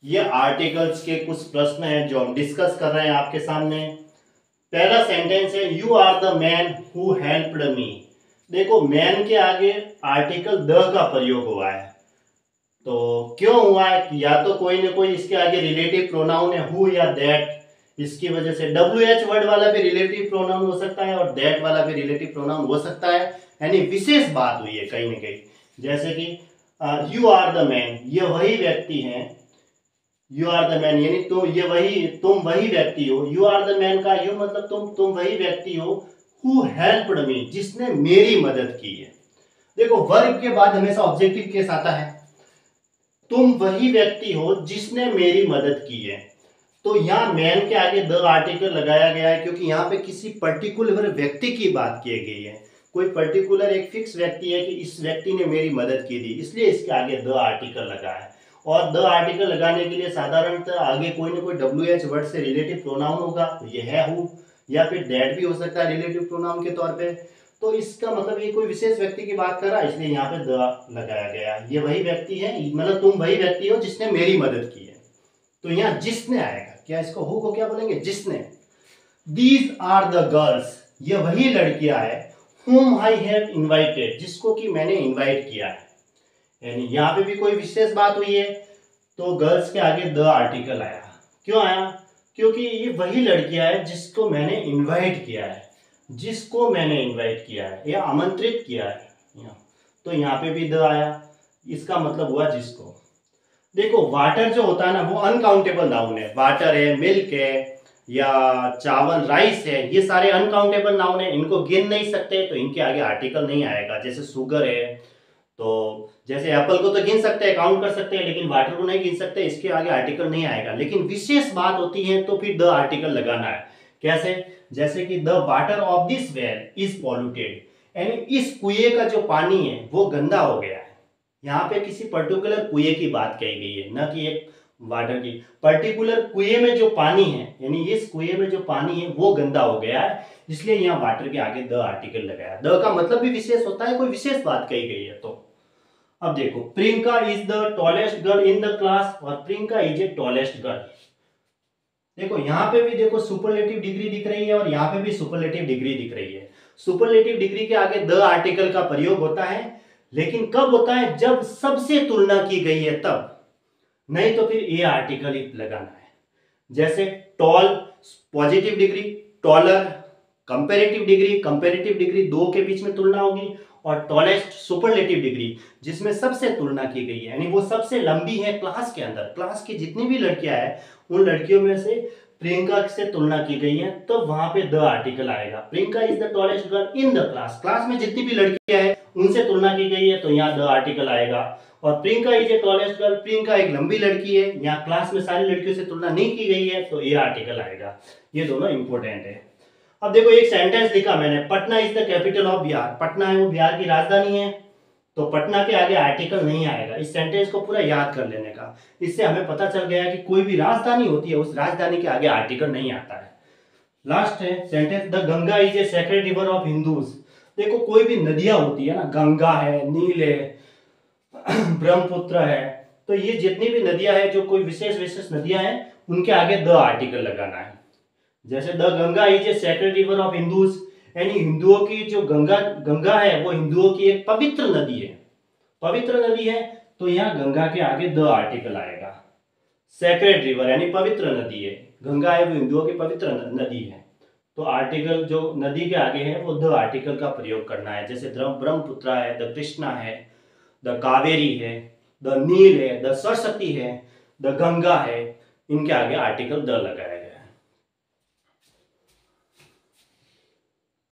ये आर्टिकल्स के कुछ प्रश्न हैं जो हम डिस्कस कर रहे हैं आपके सामने। पहला सेंटेंस है you are the man who helped me. देखो मैन के आगे आर्टिकल द का प्रयोग हुआ है, तो क्यों हुआ है कि या तो कोई ना कोई इसके आगे रिलेटिव प्रोनाउन है हु या दैट, इसकी वजह से डब्ल्यू एच वर्ड वाला भी रिलेटिव प्रोनाउन हो सकता है और दैट वाला भी रिलेटिव प्रोनाउन हो सकता है, यानी विशेष बात हुई है कहीं ना कहीं। जैसे कि यू आर द मैन, ये वही व्यक्ति हैं। यू आर द मैन यानी तुम वही व्यक्ति हो। यू आर द मैन का यू मतलब तुम वही व्यक्ति हो हु हेल्प्ड मी, जिसने मेरी मदद की है। देखो वर्ब के बाद हमेशा ऑब्जेक्टिव केस आता है। तुम वही व्यक्ति हो जिसने मेरी मदद की है, तो यहाँ मैन के आगे द आर्टिकल लगाया गया है क्योंकि यहाँ पे किसी पर्टिकुलर व्यक्ति की बात की गई है। कोई पर्टिकुलर एक फिक्स व्यक्ति है कि इस व्यक्ति ने मेरी मदद की थी, इसलिए इसके आगे द आर्टिकल लगा है। और द आर्टिकल लगाने के लिए साधारणतः आगे कोई ना कोई डब्ल्यू एच वर्ड से रिलेटिव प्रोनाउन होगा, तो ये है हु या फिर दैट भी हो सकता है रिलेटिव प्रोनाउन के तौर पे। तो इसका मतलब ये कोई विशेष व्यक्ति की बात कर रहा है, इसलिए यहाँ पे द लगाया गया। ये वही व्यक्ति है, मतलब तुम वही व्यक्ति हो जिसने मेरी मदद की है, तो यहाँ जिसने आएगा। क्या इसको हु को क्या बोलेंगे? जिसने। दीज आर द गर्ल्स, ये वही लड़कियां है whom I have invited, जिसको कि मैंने इनवाइट किया है। यानी यहाँ पे भी कोई विशेष बात हुई है, तो गर्ल्स के आगे द आर्टिकल आया। क्यों आया? क्योंकि ये वही लड़कियां है जिसको मैंने इनवाइट किया है, जिसको मैंने इनवाइट किया है या आमंत्रित किया है, तो यहाँ पे भी द आया। इसका मतलब हुआ जिसको। देखो वाटर जो होता है ना, वो अनकाउंटेबल नाउन है। वाटर है, मिल्क है या चावल राइस है, ये सारे अनकाउंटेबल नाउन है, इनको गिन नहीं सकते, तो इनके आगे आर्टिकल नहीं आएगा। जैसे शुगर है, तो जैसे एप्पल को तो गिन सकते हैं, काउंट कर सकते हैं, लेकिन वाटर को नहीं गिन सकते, इसके आगे आर्टिकल नहीं आएगा। लेकिन विशेष बात होती है तो फिर द आर्टिकल लगाना है। कैसे? जैसे कि the water of this well is polluted, यानी इस कुएं का जो पानी है वो गंदा हो गया है। यहाँ पे किसी पर्टिकुलर कुएं की बात कही गई है, न कि एक वाटर की। पर्टिकुलर कुएं में जो पानी है, यानी इस कुएं में जो पानी है वो गंदा हो गया है, इसलिए यहाँ वाटर के आगे द आर्टिकल लगाया। द का मतलब भी विशेष होता है, कोई विशेष बात कही गई है तो। अब देखो Priyanka is the tallest girl in the class, और Priyanka is a tallest girl. देखो यहाँ पे भी देखो सुपरलेटिव डिग्री दिख रही है और यहाँ पे भी सुपरलेटिव डिग्री दिख रही है। सुपरलेटिव डिग्री के आगे द आर्टिकल का प्रयोग होता है, लेकिन कब होता है? जब सबसे तुलना की गई है तब, नहीं तो फिर ए आर्टिकल ही लगाना है। जैसे tall positive degree, taller comparative degree, comparative degree दो के बीच में तुलना होगी, और टॉलेस्ट सुपरलेटिव डिग्री जिसमें सबसे तुलना की गई है, यानी वो सबसे लंबी है क्लास के अंदर। क्लास की जितनी भी लड़कियां हैं उन लड़कियों में से प्रियंका से तुलना की गई है, तो वहां पे द आर्टिकल आएगा। Priyanka is the tallest girl in the class, class में जितनी भी लड़कियां हैं उनसे तुलना की गई है, तो यहाँ द आर्टिकल आएगा। और Priyanka is a tallest girl, Priyanka एक लंबी लड़की है, यहाँ क्लास में सारी लड़कियों से तुलना नहीं की गई है, तो ये आर्टिकल आएगा। ये दोनों इंपॉर्टेंट है। अब देखो एक सेंटेंस लिखा मैंने, Patna is the capital of Bihar. Patna है वो बिहार की राजधानी है, तो पटना के आगे आर्टिकल नहीं आएगा। इस सेंटेंस को पूरा याद कर लेने का, इससे हमें पता चल गया कि कोई भी राजधानी होती है उस राजधानी के आगे आर्टिकल नहीं आता है। लास्ट है sentence, the Ganga is a sacred river of Hindus. देखो कोई भी नदियां होती है ना, गंगा है, नील है, ब्रह्मपुत्र है, तो ये जितनी भी नदियां हैं, जो कोई विशेष विशेष नदियां हैं, उनके आगे द आर्टिकल लगाना है। जैसे the Ganga is a sacred river of Hindus, यानी हिंदुओं की जो गंगा है वो हिंदुओं की एक पवित्र नदी है। पवित्र नदी है, तो यहाँ गंगा के आगे द आर्टिकल आएगा। सेक्रेड रिवर यानी पवित्र नदी है, गंगा है वो हिंदुओं की पवित्र नदी है, तो आर्टिकल जो नदी के आगे है वो द आर्टिकल का प्रयोग करना है। जैसे ब्रह्मपुत्र है, द कृष्णा है, द कावेरी है, द नील है, द सरस्वती है, द गंगा है, इनके आगे आर्टिकल द लगाया